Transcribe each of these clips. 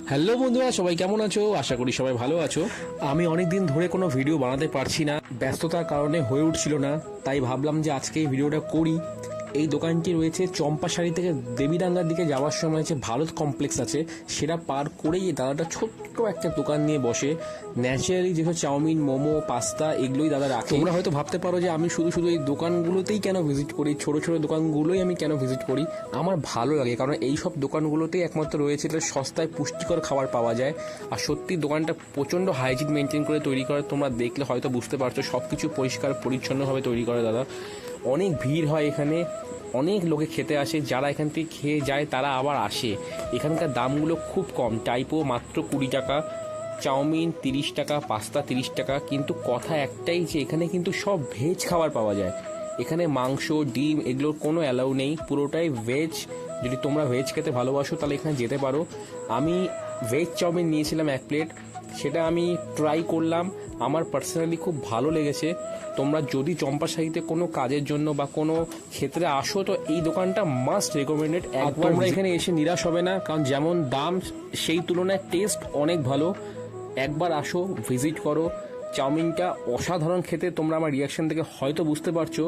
Hello বন্ধুরা, সবাই কেমন আছো? আশা করি সবাই ভালো আছো। আমি অনেক দিন ধরে কোনো ভিডিও বানাতে পারছি না, ব্যস্ততার কারণে হয়ে উঠছিল না। তাই ভাবলাম যে আজকে এই ভিডিওটা করি। এই দোকানটি রয়েছে চম্পাশাড়ি থেকে দেবীডাঙ্গার দিকে যাওয়ার সময় যে ভারত কমপ্লেক্স আছে সেটা পার করেই এই দাদাটা ছোট্ট একটা দোকান নিয়ে বসে। ন্যাচারালি যেসব চাউমিন, মোমো, পাস্তা এগুলোই দাদা রাখে। তোমরা হয়তো ভাবতে পারো যে আমি শুধু শুধু এই দোকানগুলোতেই কেন ভিজিট করি, ছোট ছোট দোকানগুলোই আমি কেন ভিজিট করি। আমার ভালো লাগে, কারণ এই সব দোকানগুলোতেই একমাত্র রয়েছে এটা সস্তায় পুষ্টিকর খাবার পাওয়া যায়। আর সত্যি দোকানটা প্রচণ্ড হাইজিন মেনটেন করে তৈরি করে, তোমরা দেখলে হয়তো বুঝতে পারছো। সব কিছু পরিষ্কার পরিচ্ছন্নভাবে তৈরি করে দাদা। অনেক ভিড় হয় এখানে, অনেক লোকে খেতে আসে। যারা এখান থেকে খেয়ে যায় তারা আবার আসে। এখানকার দামগুলো খুব কম, টাইপো মাত্র 20 টাকা, চাউমিন 30 টাকা, পাস্তা 30 টাকা। কিন্তু কথা একটাই যে এখানে কিন্তু সব ভেজ খাবার পাওয়া যায়। এখানে মাংস, ডিম এগুলোর কোনো অ্যালাউ নেই, পুরোটাই ভেজ। যদি তোমরা ভেজ খেতে ভালোবাসো তাহলে এখানে যেতে পারো। আমি ভেজ চাউমিন নিয়েছিলাম 1 প্লেট, সেটা আমি ট্রাই করলাম, আমার পার্সোনালি খুব ভালো লেগেছে। তোমরা যদি চম্পাশাড়িতে কোনো কাজের জন্য বা কোনো ক্ষেত্রে আসো তো এই দোকানটা মাস্ট রেকমেন্ডেড। একবার তোমরা এখানে এসে নিরাশ হবে না, কারণ যেমন দাম সেই তুলনায় টেস্ট অনেক ভালো। একবার আসো, ভিজিট করো। চাউমিনটা অসাধারণ খেতে, তোমরা আমার রিয়াকশন থেকে হয়তো বুঝতে পারছো।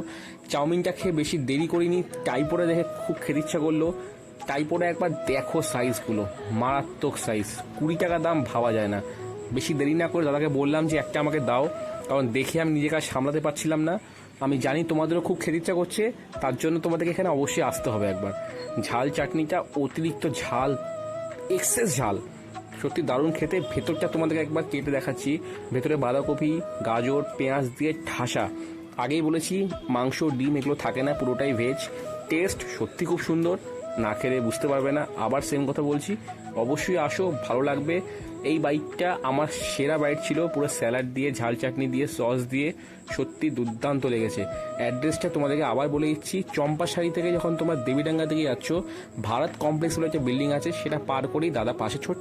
চাউমিনটা খেয়ে বেশি দেরি করিনি, টাইপোটা দেখে খুব খেতে ইচ্ছা করলো। টাইপোটা একবার দেখো, সাইজগুলো মারাত্মক সাইজ। 20 টাকা দাম, ভাবা যায় না। বেশি দেরি না করে দাদাকে বললাম যে একটা আমাকে দাও, কারণ দেখে আমি নিজেকে আর সামলাতে পারছিলাম না। আমি জানি তোমাদেরও খুব খেতে ইচ্ছা করছে, তার জন্য তোমাদেরকে এখানে অবশ্যই আসতে হবে একবার। ঝাল চাটনিটা অতিরিক্ত ঝাল, এক্সেস ঝাল, সত্যি দারুণ খেতে। ভেতরটা তোমাদেরকে একবার কেটে দেখাচ্ছি। ভেতরে বাঁধাকপি, গাজর, পেঁয়াজ দিয়ে ঠাসা। আগেই বলেছি মাংস, ডিম এগুলো থাকে না, পুরোটাই ভেজ। টেস্ট সত্যি খুব সুন্দর, না খেলে বুঝতে পারবে না। আবার সেম কথা বলছি, অবশ্যই আসো, ভালো লাগবে। এই বাইটটা আমার সেরা বাইট ছিল, পুরো স্যালাড দিয়ে, ঝাল চাটনি দিয়ে, সস দিয়ে, সত্যি দুর্দান্ত লেগেছে। অ্যাড্রেসটা তোমাদেরকে আবার বলে দিচ্ছি, চম্পাশাড়ি থেকে যখন তোমরা দেবীডাঙ্গা থেকে যাচ্ছ, ভারত কমপ্লেক্স বলে একটা বিল্ডিং আছে, সেটা পার করেই দাদা পাশে ছোট্ট